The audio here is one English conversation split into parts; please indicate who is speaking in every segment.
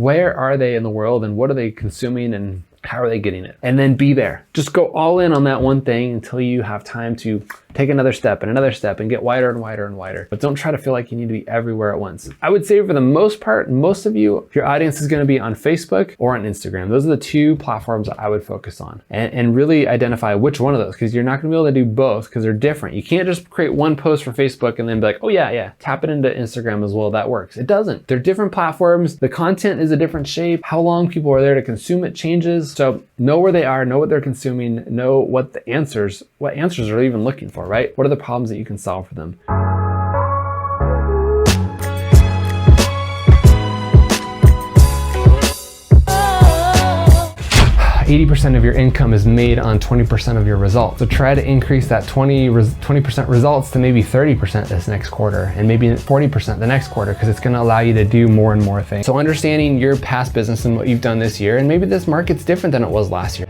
Speaker 1: Where are they in the world and what are they consuming and how are they getting it? And then be there. Just go all in on that one thing until you have time to take another step and get wider and wider and wider. But don't try to feel like you need to be everywhere at once. I would say for the most part, most of you, your audience is gonna be on Facebook or on Instagram. Those are the two platforms I would focus on and really identify which one of those, because you're not gonna be able to do both because they're different. You can't just create one post for Facebook and then be like, oh yeah, tap it into Instagram as well, that works. It doesn't. They're different platforms. The content is a different shape. How long people are there to consume it changes. So know where they are, know what they're consuming, know what answers are even looking for, right? What are the problems that you can solve for them? 80% of your income is made on 20% of your results. So try to increase that 20% results to maybe 30% this next quarter and maybe 40% the next quarter, because it's gonna allow you to do more and more things. So understanding your past business and what you've done this year, and maybe this market's different than it was last year.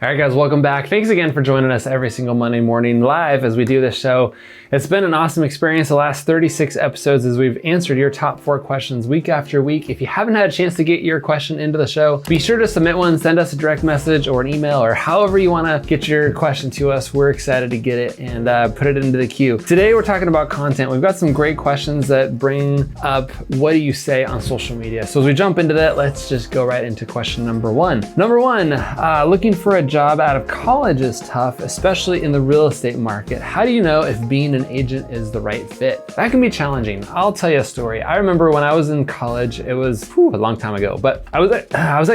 Speaker 1: All right, guys, welcome back. Thanks again for joining us every single Monday morning live as we do this show. It's been an awesome experience the last 36 episodes as we've answered your top 4 questions week after week. If you haven't had a chance to get your question into the show, be sure to submit one, send us a direct message or an email or however you wanna get your question to us. We're excited to get it and put it into the queue. Today, we're talking about content. We've got some great questions that bring up what do you say on social media. So as we jump into that, let's just go right into question number 1. Number 1, looking for a job out of college is tough, especially in the real estate market. How do you know if being an agent is the right fit? That can be challenging. I'll tell you a story. I remember when I was in college, it was a long time ago, but I was at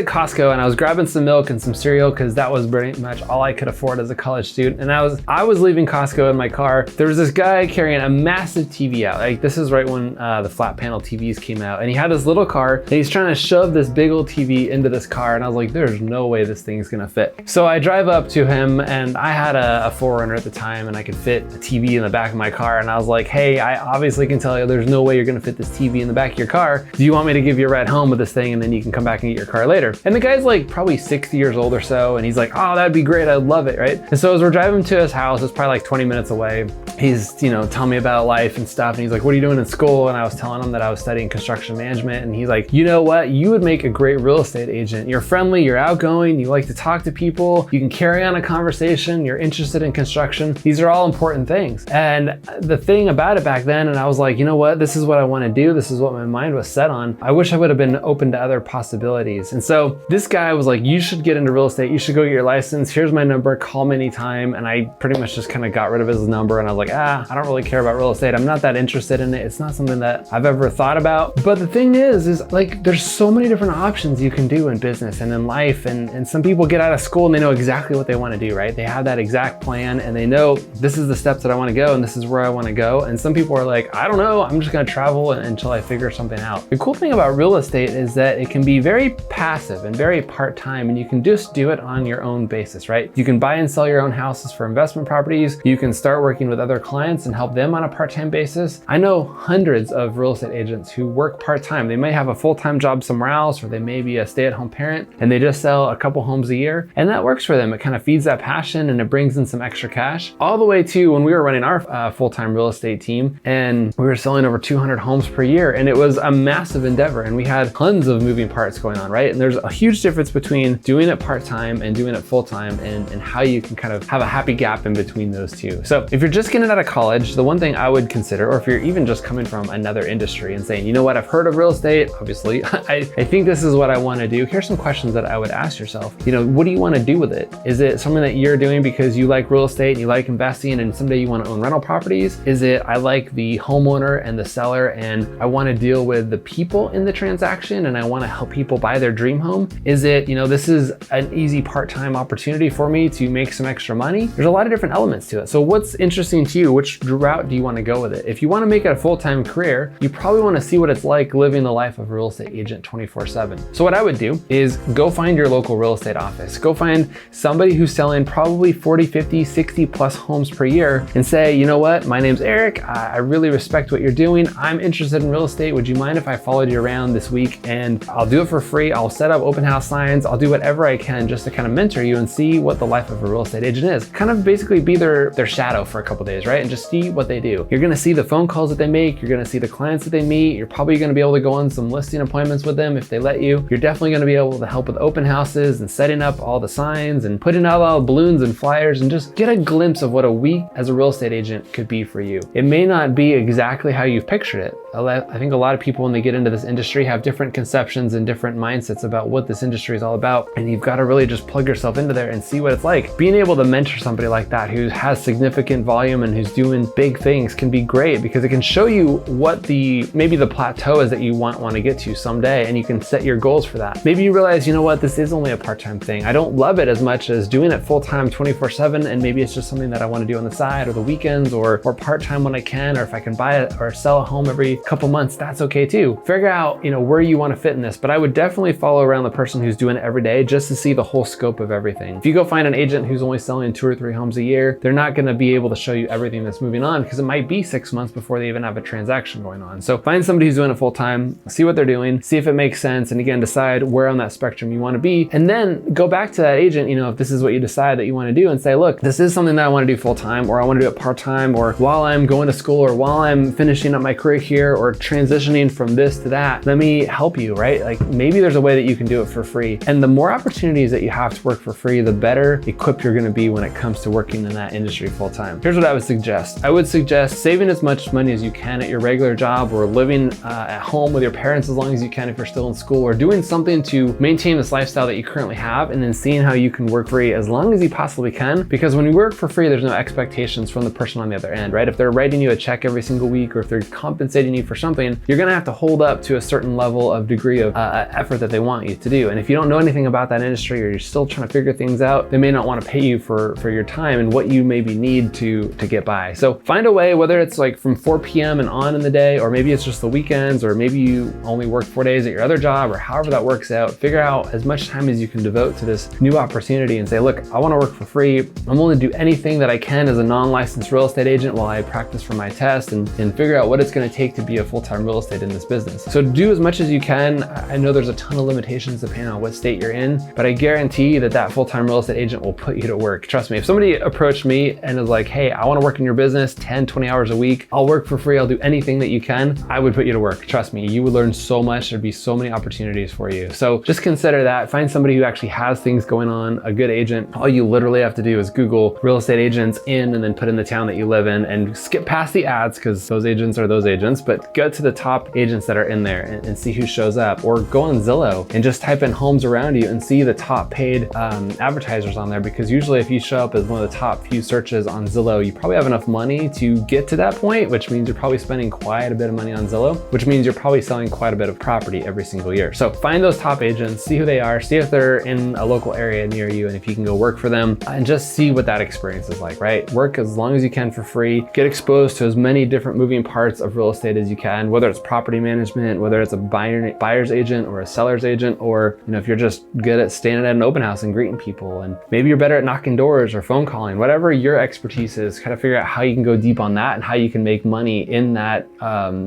Speaker 1: Costco and I was grabbing some milk and some cereal because that was pretty much all I could afford as a college student. And I was leaving Costco in my car. There was this guy carrying a massive TV out. Like, this is right when the flat panel TVs came out, and he had this little car and he's trying to shove this big old TV into this car, and I was like, there's no way this thing's gonna fit. So I drive up to him, and I had a 4Runner at the time, and I could fit a TV in the back of my car, and I was like, hey, I obviously can tell you there's no way you're gonna fit this TV in the back of your car. Do you want me to give you a ride home with this thing, and then you can come back and get your car later? And the guy's like probably 60 years old or so, and he's like, oh, that'd be great, I'd love it, right? And so as we're driving to his house, it's probably like 20 minutes away, he's, telling me about life and stuff, and he's like, what are you doing in school? And I was telling him that I was studying construction management, and he's like, you know what? You would make a great real estate agent. You're friendly, you're outgoing, you like to talk to people, you can carry on a conversation, you're interested in construction. These are all important things. And the thing about it back then, and I was like, you know what? This is what I want to do. This is what my mind was set on. I wish I would have been open to other possibilities. And so this guy was like, you should get into real estate. You should go get your license. Here's my number. Call me anytime. And I pretty much just kind of got rid of his number. And I was like, I don't really care about real estate. I'm not that interested in it. It's not something that I've ever thought about. But the thing is like, there's so many different options you can do in business and in life. And some people get out of school and they know exactly what they want to do, right? They have that exact plan and they know this is the steps that I want to go and this is where I want to go. And some people are like, I don't know, I'm just going to travel until I figure something out. The cool thing about real estate is that it can be very passive and very part-time, and you can just do it on your own basis, right? You can buy and sell your own houses for investment properties. You can start working with other clients and help them on a part-time basis. I know hundreds of real estate agents who work part-time. They may have a full-time job somewhere else, or they may be a stay-at-home parent and they just sell a couple homes a year, and that works for them. It kind of feeds that passion and it brings in some extra cash. All the way to when we were running our full-time real estate team, and we were selling over 200 homes per year, and it was a massive endeavor, and we had tons of moving parts going on, right? And there's a huge difference between doing it part-time and doing it full-time, and how you can kind of have a happy gap in between those two. So if you're just getting out of college, the one thing I would consider, or if you're even just coming from another industry and saying, you know what, I've heard of real estate, obviously, I think this is what I want to do. Here's some questions that I would ask yourself. What do you want to do with it? Is it something that you're doing because you like real estate and you like investing and someday you want to own rental properties? Is it, I like the homeowner and the seller and I want to deal with the people in the transaction and I want to help people buy their dream home? Is it, this is an easy part-time opportunity for me to make some extra money? There's a lot of different elements to it. So what's interesting to you? Which route do you want to go with it? If you want to make it a full-time career, you probably want to see what it's like living the life of a real estate agent 24/7. So what I would do is go find your local real estate office. Go find somebody who's selling probably 40, 50, 60 plus homes per year and say, you know what, my name's Eric. I really respect what you're doing. I'm interested in real estate. Would you mind if I followed you around this week? And I'll do it for free. I'll set up open house signs. I'll do whatever I can just to kind of mentor you and see what the life of a real estate agent is. Kind of basically be their shadow for a couple days, hours, right? And just see what they do. You're gonna see the phone calls that they make, you're gonna see the clients that they meet, you're probably gonna be able to go on some listing appointments with them if they let you. You're definitely gonna be able to help with open houses and setting up all the signs and putting out all the balloons and flyers, and just get a glimpse of what a week as a real estate agent could be for you. It may not be exactly how you've pictured it. I think a lot of people, when they get into this industry, have different conceptions and different mindsets about what this industry is all about. And you've got to really just plug yourself into there and see what it's like. Being able to mentor somebody like that who has significant volume and who's doing big things can be great, because it can show you what maybe the plateau is that you want to get to someday, and you can set your goals for that. Maybe you realize, you know what, this is only a part-time thing. I don't love it as much as doing it full-time 24/7, and maybe it's just something that I want to do on the side or the weekends or part-time when I can, or if I can buy it or sell a home every couple months, that's okay too. Figure out, where you want to fit in this, but I would definitely follow around the person who's doing it every day just to see the whole scope of everything. If you go find an agent who's only selling 2 or 3 homes a year, they're not going to be able to show you everything that's moving on, because it might be 6 months before they even have a transaction going on. So find somebody who's doing it full time, see what they're doing, see if it makes sense, and again, decide where on that spectrum you want to be, and then go back to that agent, if this is what you decide that you want to do, and say, look, this is something that I want to do full time, or I want to do it part time, or while I'm going to school, or while I'm finishing up my career here, or transitioning from this to that, let me help you, right? Like, maybe there's a way that you can do it for free. And the more opportunities that you have to work for free, the better equipped you're gonna be when it comes to working in that industry full time. Here's what I would suggest. I would suggest saving as much money as you can at your regular job, or living at home with your parents as long as you can if you're still in school, or doing something to maintain this lifestyle that you currently have, and then seeing how you can work free as long as you possibly can. Because when you work for free, there's no expectations from the person on the other end, right? If they're writing you a check every single week, or if they're compensating you for something, you're gonna have to hold up to a certain level of degree of effort that they want you to do. And if you don't know anything about that industry, or you're still trying to figure things out, they may not want to pay you for your time and what you maybe need to get by. So find a way, whether it's like from 4 p.m. and on in the day, or maybe it's just the weekends, or maybe you only work 4 days at your other job, or however that works out. Figure out as much time as you can devote to this new opportunity and say, look, I want to work for free. I'm willing to do anything that I can as a non-licensed real estate agent while I practice for my test, and figure out what it's going to take to be a full-time real estate in this business. So do as much as you can. I know there's a ton of limitations depending on what state you're in, but I guarantee that full-time real estate agent will put you to work. Trust me, if somebody approached me and is like, hey, I want to work in your business 10, 20 hours a week, I'll work for free, I'll do anything that you can, I would put you to work. Trust me, you would learn so much. There'd be so many opportunities for you. So just consider that. Find somebody who actually has things going on, a good agent. All you literally have to do is Google real estate agents and then put in the town that you live in, and skip past the ads, because those agents are those agents, but go to the top agents that are in there and see who shows up. Or go on Zillow and just type in homes around you and see the top paid advertisers on there, because usually if you show up as one of the top few searches on Zillow, you probably have enough money to get to that point, which means you're probably spending quite a bit of money on Zillow, which means you're probably selling quite a bit of property every single year. So find those top agents, see who they are, see if they're in a local area near you, and if you can go work for them, and just see what that experience is like, right? Work as long as you can for free, get exposed to as many different moving parts of real estate as you can, whether it's property management, whether it's a buyer's agent or a seller's agent, or if you're just good at standing at an open house and greeting people, and maybe you're better at knocking doors or phone calling, whatever your expertise is, kind of figure out how you can go deep on that and how you can make money in that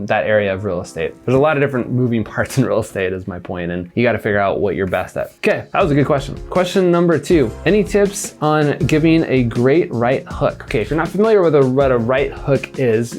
Speaker 1: area of real estate. There's a lot of different moving parts in real estate is my point, and you got to figure out what you're best at. Okay, that was a good question. Question number 2, any tips on giving a great right hook? Okay, if you're not familiar with what a right hook is,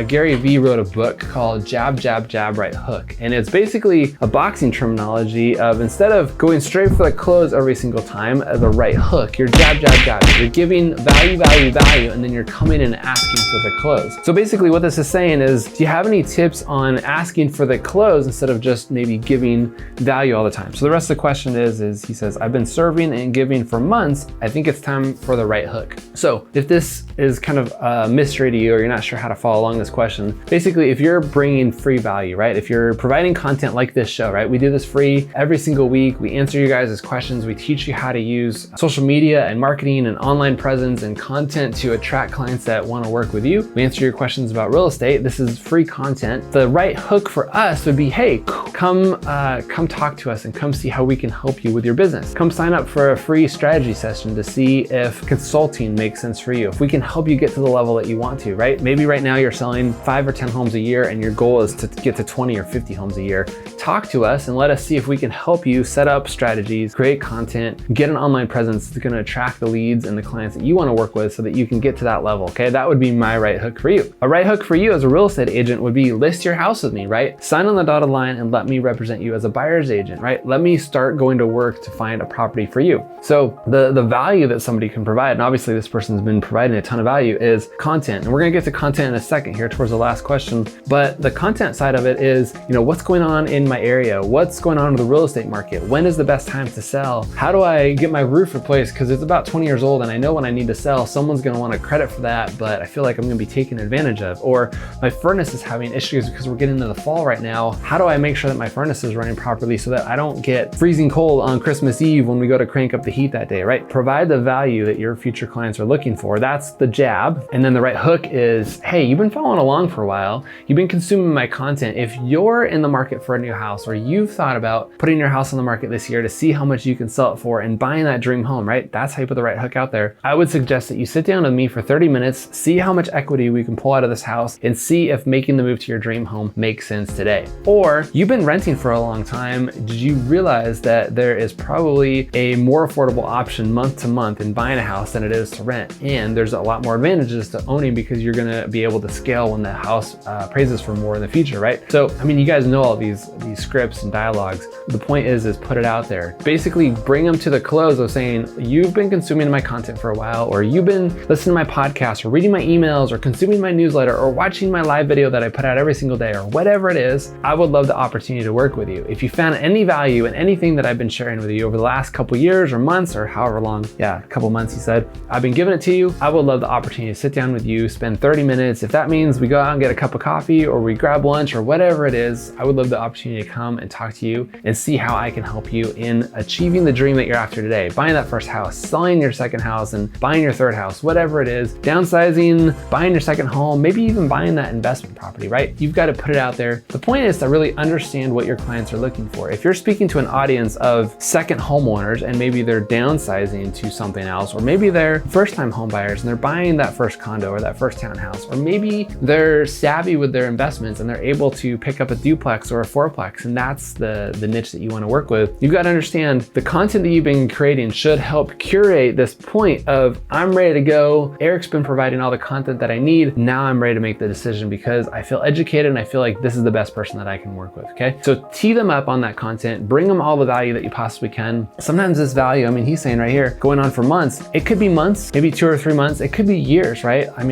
Speaker 1: Gary Vee wrote a book called Jab, Jab, Jab, Right Hook. And it's basically a boxing terminology of, instead of going straight for the close every single time, the right hook, you're jab, jab, jab. You're giving value, value, value, and then you're coming in and asking for the close. So basically what this is saying is, do you have any tips on asking for the close instead of just maybe giving value all the time? So the rest of the question is he says, I've been serving and giving for months. I think it's time for the right hook. So if this is kind of a mystery to you, or you're not sure how to follow along this question, basically if you're bringing free value, right? If you're providing content like this show, right? We do this free every single week. We answer you guys' questions. We teach you how to use social media and marketing and online presence and content to attract clients that want to work with you. We answer your questions about real estate. This is free content. The right hook for us would be, hey, come talk to us and come see how we can help you with your business. Come sign up for a free strategy session to see if consulting makes sense for you, if we can help you get to the level that you want to, right? Maybe right now you're selling 5 or 10 homes a year and your goal is to get to 20 or 50 homes a year. Talk to us and let us see if we can help you set up strategies, create content, get an online presence that's going to attract the leads and the clients that you want to work with, so that you can get to that level level, okay? That would be my right hook for you. A right hook for you as a real estate agent would be list your house with me, right? Sign on the dotted line and let me represent you as a buyer's agent, right? Let me start going to work to find a property for you. So the value that somebody can provide, and obviously this person's been providing a ton of value, is content. And we're gonna get to content in a second here towards the last question. But the content side of it is, what's going on in my area? What's going on in the real estate market? When is the best time to sell? How do I get my roof replaced? Because it's about 20 years old and I know when I need to sell, someone's gonna want a credit for that, but I feel like I'm gonna be taken advantage of. Or my furnace is having issues because we're getting into the fall right now. How do I make sure that my furnace is running properly so that I don't get freezing cold on Christmas Eve when we go to crank up the heat that day, right? Provide the value that your future clients are looking for. That's the jab. And then the right hook is, hey, you've been following along for a while. You've been consuming my content. If you're in the market for a new house, or you've thought about putting your house on the market this year to see how much you can sell it for and buying that dream home, right? That's how you put the right hook out there. I would suggest that you sit down with me for 30 minutes, see how much equity we can pull out of this house, and see if making the move to your dream home makes sense today. Or you've been renting for a long time. Did you realize that there is probably a more affordable option month to month in buying a house than it is to rent? And there's a lot more advantages to owning because you're gonna be able to scale when the house appraises for more in the future, right? So, you guys know all these scripts and dialogues. The point is put it out there. Basically bring them to the close of saying, you've been consuming my content for a while, or you've been listening to my podcast, or reading my emails, or consuming my newsletter, or watching my live video that I put out every single day, or whatever it is. I would love the opportunity to work with you. If you found any value in anything that I've been sharing with you over the last couple years or months or however long, a couple months, he said, I've been giving it to you. I would love the opportunity to sit down with you, spend 30 minutes. If that means we go out and get a cup of coffee or we grab lunch or whatever it is, I would love the opportunity to come and talk to you and see how I can help you in achieving the dream that you're after today. Buying that first house, selling your second house, and buying your third house, whatever it is, downsizing, buying your second home, maybe even buying that investment property, right? You've got to put it out there. The point is to really understand what your clients are looking for. If you're speaking to an audience of second homeowners and maybe they're downsizing to something else, or maybe they're first-time home buyers and they're buying that first condo or that first townhouse, or maybe they're savvy with their investments and they're able to pick up a duplex or a fourplex, and that's the niche that you want to work with. You've got to understand the content that you've been creating should help curate this point of, I'm ready to go. Eric's been providing all the content that I need. Now I'm ready to make the decision because I feel educated and I feel like this is the best person that I can work with, okay? So tee them up on that content, bring them all the value that you possibly can. Sometimes this value, he's saying right here, going on for months. It could be months, maybe 2 or 3 months. It could be years, right? I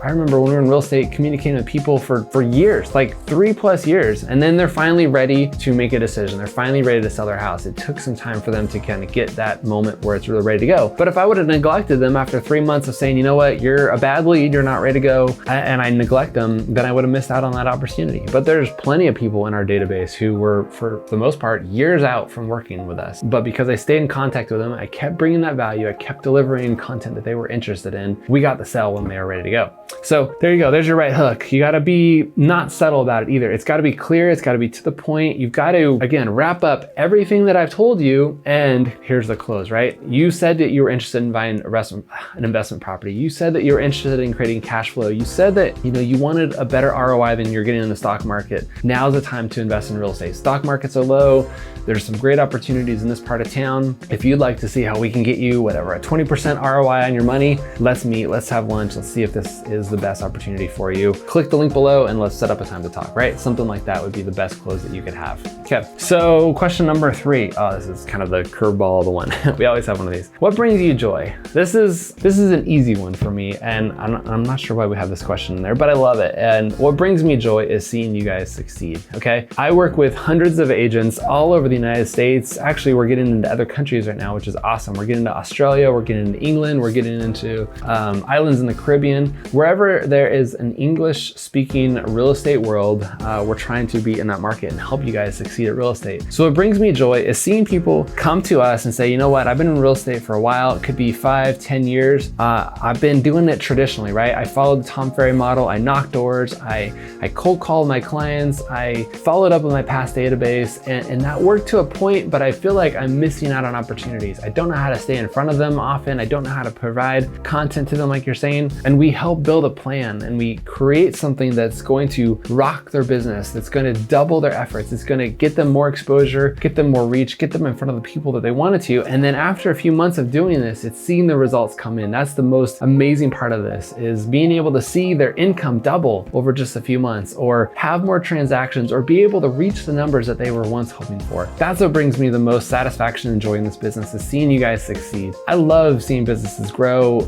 Speaker 1: remember when we were in real estate communicating with people for years, like 3+ years, and then they're finally ready to make a decision. They're finally ready to sell their house. It took some time for them to kind of get that moment where it's really ready to go. But if I would have neglected them after 3 months of saying, you know what, you're a bad lead, you're not ready to go, and I neglect them, then I would have missed out on that opportunity. But there's plenty of people in our database who were, for the most part, years out from working with us. But because I stayed in contact with them, I kept bringing that value, I kept delivering content that they were interested in, we got the sell when they were ready to go. So there you go, there's your right hook. You gotta be not subtle about it either. It's gotta be clear, it's gotta be to the point. You've got to, again, wrap up everything that I've told you, and here's the close, right? You said that you were interested in buying an investment property. You said that you were interested in creating cash flow. You said that you wanted a better ROI than you're getting in the stock market. Now's the time to invest in real estate. Stock markets are low. There's some great opportunities in this part of town. If you'd like to see how we can get you whatever, a 20% ROI on your money, let's meet, let's have lunch, let's see if this is the best opportunity for you. Click the link below and let's set up a time to talk, right? Something like that would be the best close that you could have. Okay, so question number 3. Oh, this is kind of the curveball of the one. We always have one of these. What brings you joy? This is an easy one for me, and I'm not sure why we have this question in there, but I love it. And what brings me joy is seeing you guys succeed, okay? I work with hundreds of agents all over the United States. Actually, we're getting into other countries right now, which is awesome. We're getting into Australia, we're getting into England, we're getting into islands in the Caribbean. Wherever there is an English-speaking real estate world, we're trying to be in that market and help you guys succeed at real estate. So what brings me joy is seeing people come to us and say, you know what, I've been in real estate for a while. It could be 5, 10 years. I've been doing it traditionally, right? I followed the Tom Ferry model. I knocked doors. I cold called my clients. I followed up with my past database, and that worked to a point, but I feel like I'm missing out on opportunities. I don't know how to stay in front of them often. I don't know how to provide content to them like you're saying. And we help build a plan and we create something that's going to rock their business, that's going to double their efforts. It's going to get them more exposure, get them more reach, get them in front of the people that they wanted to. And then after a few months of doing this, it's seeing the results come in. That's the most amazing amazing part of this is being able to see their income double over just a few months, or have more transactions, or be able to reach the numbers that they were once hoping for. That's what brings me the most satisfaction and joy in this business, is seeing you guys succeed. I love seeing businesses grow,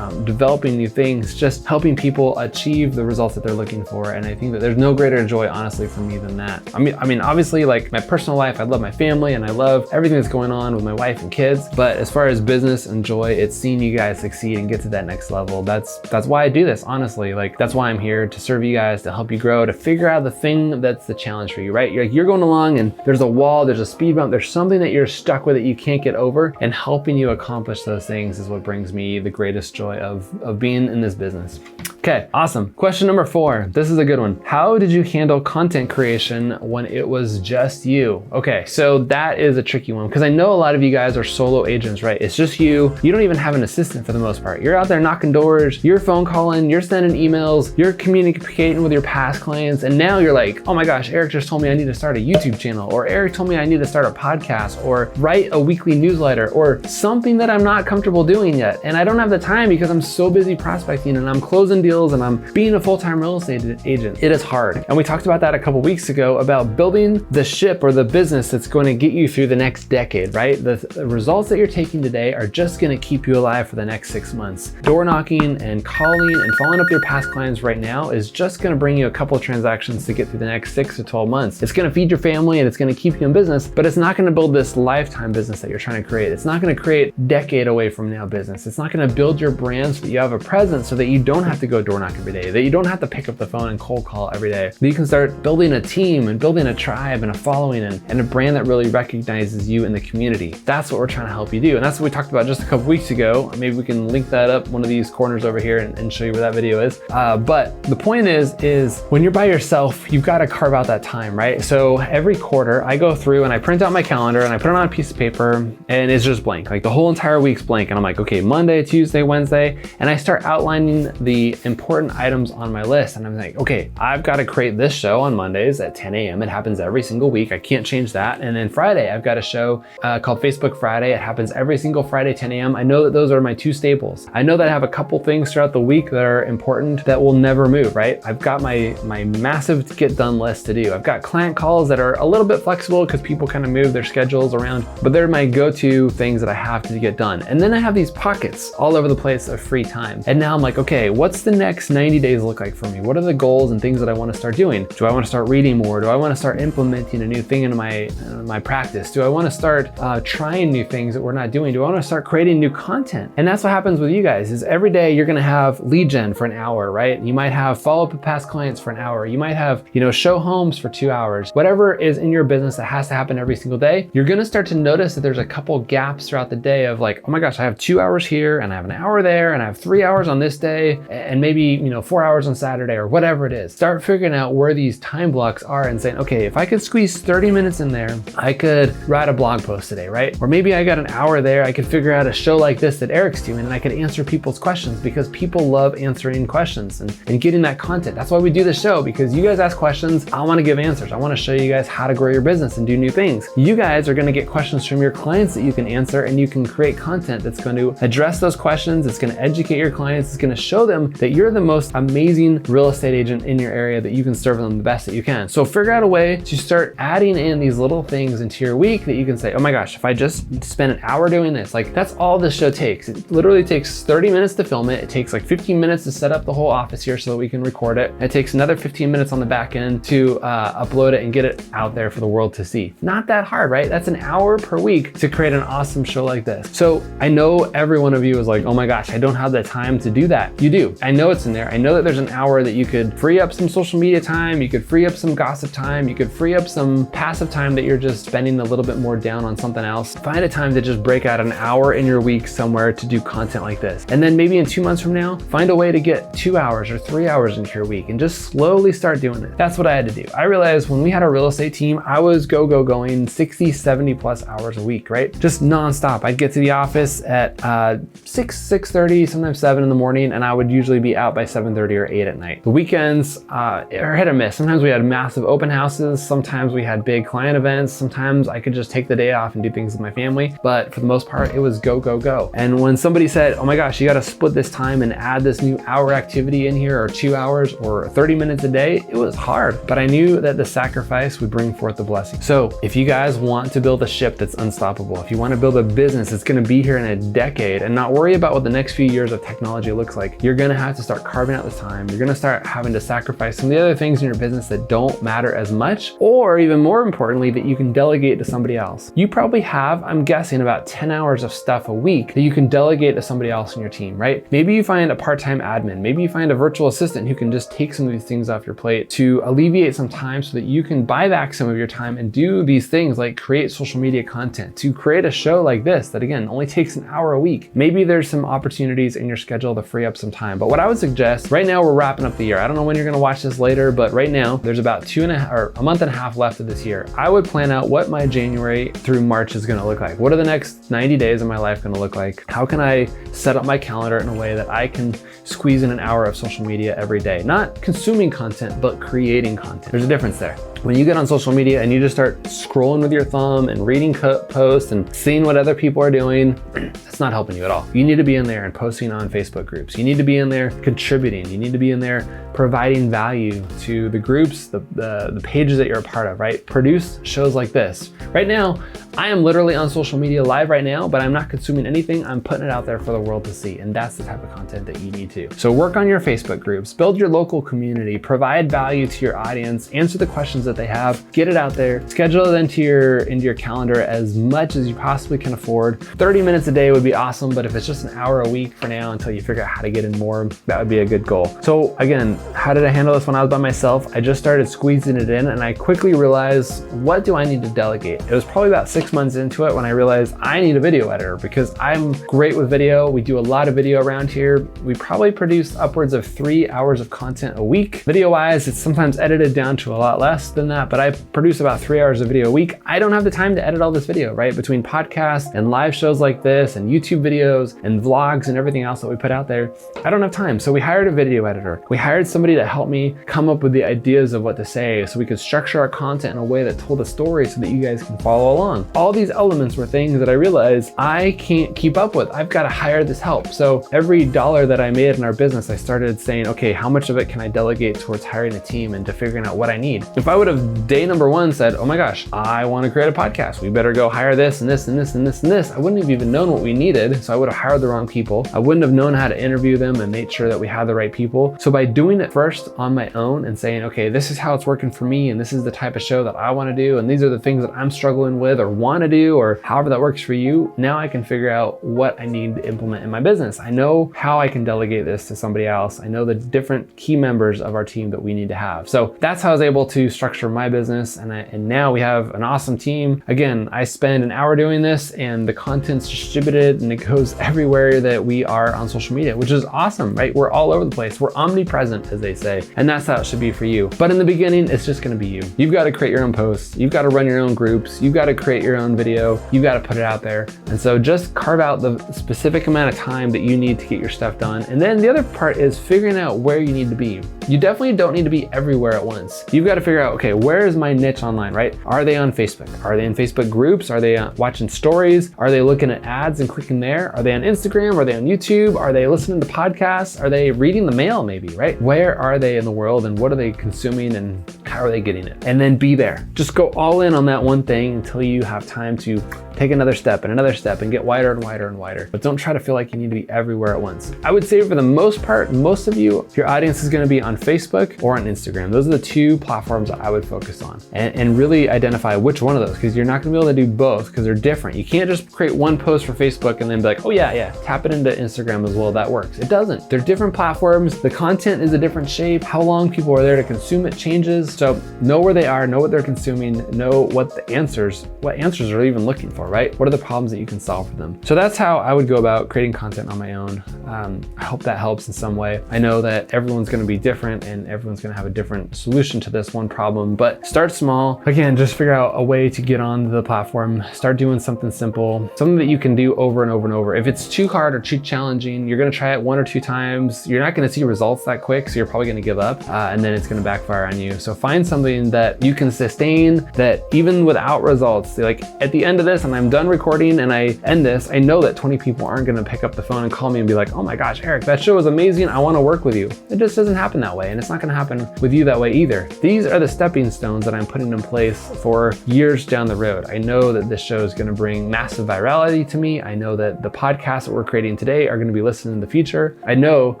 Speaker 1: developing new things, just helping people achieve the results that they're looking for. And I think that there's no greater joy, honestly, for me than that. I mean, obviously, like my personal life, I love my family and I love everything that's going on with my wife and kids. But as far as business and joy, it's seeing you guys succeed and get to that next level. That's why I do this, honestly. Like, that's why I'm here, to serve you guys, to help you grow, to figure out the thing that's the challenge for you, right? You're going along and there's a wall, there's a speed bump, there's something that you're stuck with that you can't get over, and helping you accomplish those things is what brings me the greatest joy of being in this business. Okay, awesome. Question number 4. This is a good one. How did you handle content creation when it was just you? Okay, so that is a tricky one, because I know a lot of you guys are solo agents, right? It's just you. You don't even have an assistant for the most part. You're out there knocking doors, you're phone calling, you're sending emails, you're communicating with your past clients, and now you're like, oh my gosh, Eric just told me I need to start a YouTube channel, or Eric told me I need to start a podcast, or write a weekly newsletter, or something that I'm not comfortable doing yet. And I don't have the time because I'm so busy prospecting and I'm closing deals and I'm being a full-time real estate agent. It is hard. And we talked about that a couple weeks ago, about building the ship or the business that's going to get you through the next decade, right? The results that you're taking today are just going to keep you alive for the next 6 months. Door knocking and calling and following up your past clients right now is just going to bring you a couple of transactions to get through the next 6 to 12 months. It's going to feed your family and it's going to keep you in business, but it's not going to build this lifetime business that you're trying to create. It's not going to create decade away from now business. It's not going to build your brand so that you have a presence, so that you don't have to go door knock every day, that you don't have to pick up the phone and cold call every day, that you can start building a team and building a tribe and a following and a brand that really recognizes you in the community. That's what we're trying to help you do. And that's what we talked about just a couple weeks ago. Maybe we can link that up one of these corners over here and show you where that video is. But the point is when you're by yourself, you've got to carve out that time, right? So every quarter I go through and I print out my calendar and I put it on a piece of paper, and it's just blank. Like the whole entire week's blank. And I'm like, okay, Monday, Tuesday, Wednesday. And I start outlining the important items on my list. And I'm like, okay, I've got to create this show on Mondays at 10 a.m. It happens every single week. I can't change that. And then Friday, I've got a show called Facebook Friday. It happens every single Friday, 10 a.m. I know that those are my 2 staples. I know that I have a couple things throughout the week that are important that will never move, right? I've got my massive get done list to do. I've got client calls that are a little bit flexible because people kind of move their schedules around, but they're my go-to things that I have to get done. And then I have these pockets all over the place of free time. And now I'm like, okay, what's the next 90 days look like for me? What are the goals and things that I want to start doing? Do I want to start reading more? Do I want to start implementing a new thing into my practice? Do I want to start trying new things that we're not doing? Do I want to start creating new content? And that's what happens with you guys, is every day you're going to have lead gen for an hour, right? You might have follow up with past clients for an hour. You might have, show homes for 2 hours. Whatever is in your business that has to happen every single day, you're going to start to notice that there's a couple gaps throughout the day of like, oh my gosh, I have 2 hours here and I have an hour there and I have 3 hours on this day and maybe, 4 hours on Saturday or whatever it is. Start figuring out where these time blocks are and saying, okay, if I could squeeze 30 minutes in there, I could write a blog post today, right? Or maybe I got an hour there, I could figure out a show like this that Eric's doing and I could answer people's questions, because people love answering questions and getting that content. That's why we do this show, because you guys ask questions, I want to give answers. I want to show you guys how to grow your business and do new things. You guys are going to get questions from your clients that you can answer, and you can create content that's going to address those questions. It's going to educate your clients. It's going to show them that you're the most amazing real estate agent in your area, that you can serve them the best that you can. So figure out a way to start adding in these little things into your week that you can say, oh my gosh, if I just spend an hour doing this, like that's all this show takes. It literally takes 30 minutes to film it. It takes like 15 minutes to set up the whole office here so that we can record it. It takes another 15 minutes on the back end to upload it and get it out there for the world to see. Not that hard, right? That's an hour per week to create an awesome show like this. So I know every one of you is like, oh my gosh, I don't have the time to do that. You do. I know it's in there. I know that there's an hour that you could free up some social media time. You could free up some gossip time. You could free up some passive time that you're just spending a little bit more down on something else. Find a time to just break out an hour in your week somewhere to do content like this. And then maybe in 2 months from now, find a way to get 2 hours or 3 hours into your week and just slowly start doing it. That's what I had to do. I realized when we had a real estate team, I was going 60, 70 plus hours a week, right? Just nonstop. I'd get to the office at 6:30, sometimes 7 in the morning, and I would usually be out by 7:30 or 8 at night. The weekends are hit or miss. Sometimes we had massive open houses. Sometimes we had big client events. Sometimes I could just take the day off and do things with my family. But for the most part, it was go, go, go. And when somebody said, oh my gosh, you got to split this time and add this new hour activity in here, or 2 hours or 30 minutes a day, it was hard. But I knew that the sacrifice would bring forth the blessing. So if you guys want to build a ship that's unstoppable, if you want to build a business that's going to be here in a decade and not worry about what the next few years of technology looks like, you're going to have to start carving out this time. You're going to start having to sacrifice some of the other things in your business that don't matter as much, or even more importantly, that you can delegate to somebody else. You probably have, I'm guessing, about 10 hours of stuff a week that you can delegate to somebody else in your team, right? Maybe you find a part-time admin. Maybe you find a virtual assistant who can just take some of these things off your plate to alleviate some time so that you can buy back some of your time and do these things like create social media content, to create a show like this that, again, only takes an hour a week. Maybe there's some opportunities in your schedule to free up some time. But what I would suggest, right now we're wrapping up the year. I don't know when you're gonna watch this later, but right now there's about a month and a half left of this year. I would plan out what my January through March is gonna look like. What are the next 90 days of my life gonna look like? How can I set up my calendar in a way that I can squeeze in an hour of social media every day? Not consuming content, but creating content. There's a difference there. When you get on social media and you just start scrolling with your thumb and reading posts and seeing what other people are doing, it's not helping you at all. You need to be in there and posting on Facebook groups. You need to be in there contributing. You need to be in there providing value to the groups, the pages that you're a part of, right? Produce shows like this. Right now, I am literally on social media live right now, but I'm not consuming anything. I'm putting it out there for the world to see. And that's the type of content that you need to. So work on your Facebook groups, build your local community, provide value to your audience, answer the questions that they have, get it out there, schedule it into your calendar as much as you possibly can afford. 30 minutes a day would be awesome, but if it's just an hour a week for now until you figure out how to get in more, that would be a good goal. So again, how did I handle this when I was by myself? I just started squeezing it in and I quickly realized, what do I need to delegate? It was probably about 6 months into it when I realized I need a video editor because I'm great with video. We do a lot of video around here. We probably produce upwards of 3 hours of content a week. Video wise, it's sometimes edited down to a lot less than that, but I produce about 3 hours of video a week. I don't have the time to edit all this video, right? Between podcasts and live shows like this and YouTube videos and vlogs and everything else that we put out there, I don't have time. So we hired a video editor. We hired somebody to help me come up with the ideas of what to say so we could structure our content in a way that told a story so that you guys can follow along. All these elements were things that I realized I can't keep up with. I've got to hire this help. So every dollar that I made in our business, I started saying, okay, how much of it can I delegate towards hiring a team and to figuring out what I need? If I would have day number one said, oh my gosh, I want to create a podcast, we better go hire this and this and this and this and this, I wouldn't have even known what we needed. So I would have hired the wrong people. I wouldn't have known how to interview them and make sure that we had the right people. So by doing it first on my own and saying, okay, this is how it's working for me and this is the type of show that I want to do and these are the things that I'm struggling with or want to do or however that works for you, now I can figure out what I need to implement in my business. I know how I can delegate this to somebody else. I know the different key members of our team that we need to have. So that's how I was able to structure my business. And now we have an awesome team. Again, I spend an hour doing this and the content's distributed and it goes everywhere that we are on social media, which is awesome, right? We're all over the place. We're omnipresent, as they say. And that's how it should be for you. But in the beginning, it's just gonna be you. You've got to create your own posts. You've got to run your own groups. You've got to create your own video. You've got to put it out there. And so just carve out the specific amount of time that you need to get your stuff done. And then the other part is figuring out where you need to be. You definitely don't need to be everywhere at once. You've got to figure out, okay, where is my niche online, right? Are they on Facebook? Are they in Facebook groups? Are they watching stories? Are they looking at ads and clicking there? Are they on Instagram? Are they on YouTube? Are they listening to podcasts? Are they reading the mail maybe, right? Where are they in the world and what are they consuming and how are they getting it? And then be there. Just go all in on that one thing until you have time to take another step and get wider and wider and wider. But don't try to feel like you need to be everywhere at once. I would say for the most part, most of you, your audience is gonna be on Facebook or on Instagram. Those are the two platforms I would focus on and really identify which one of those, because you're not gonna be able to do both because they're different. You can't just create one post for Facebook and then be like, oh yeah, tap it into Instagram as well, that works. It doesn't. They're different platforms. The content is a different shape. How long people are there to consume it changes. So know where they are, know what they're consuming, know what answers are even looking for, for, right? What are the problems that you can solve for them? So that's how I would go about creating content on my own. I hope that helps in some way. I know that everyone's gonna be different and everyone's gonna have a different solution to this one problem, but start small. Again, just figure out a way to get onto the platform. Start doing something simple, something that you can do over and over and over. If it's too hard or too challenging, you're gonna try it 1 or 2 times. You're not gonna see results that quick, so you're probably gonna give up, and then it's gonna backfire on you. So find something that you can sustain, that even without results, like at the end of this and I'm done recording and I end this, I know that 20 people aren't gonna pick up the phone and call me and be like, oh my gosh, Eric, that show was amazing, I wanna work with you. It just doesn't happen that way, and it's not gonna happen with you that way either. These are the stepping stones that I'm putting in place for years down the road. I know that this show is gonna bring massive virality to me. I know that the podcasts that we're creating today are gonna be listened in the future. I know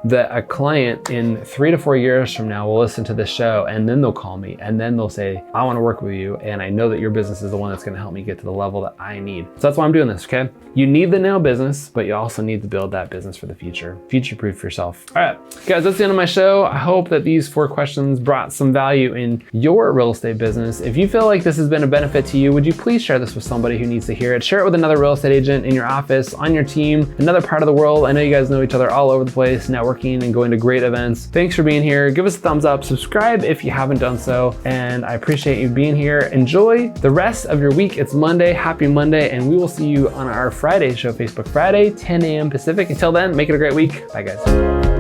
Speaker 1: that a client in 3 to 4 years from now will listen to this show, and then they'll call me and then they'll say, I wanna work with you, and I know that your business is the one that's gonna help me get to the level that I need. So that's why I'm doing this, okay? You need the now business, but you also need to build that business for the future. Future-proof yourself. All right, guys, that's the end of my show. I hope that these 4 questions brought some value in your real estate business. If you feel like this has been a benefit to you, would you please share this with somebody who needs to hear it? Share it with another real estate agent in your office, on your team, another part of the world. I know you guys know each other all over the place, networking and going to great events. Thanks for being here. Give us a thumbs up, subscribe if you haven't done so, and I appreciate you being here. Enjoy the rest of your week. It's Monday. Happy Monday, and we will see you on our Friday show, Facebook Friday, 10 a.m. Pacific. Until then, make it a great week. Bye, guys.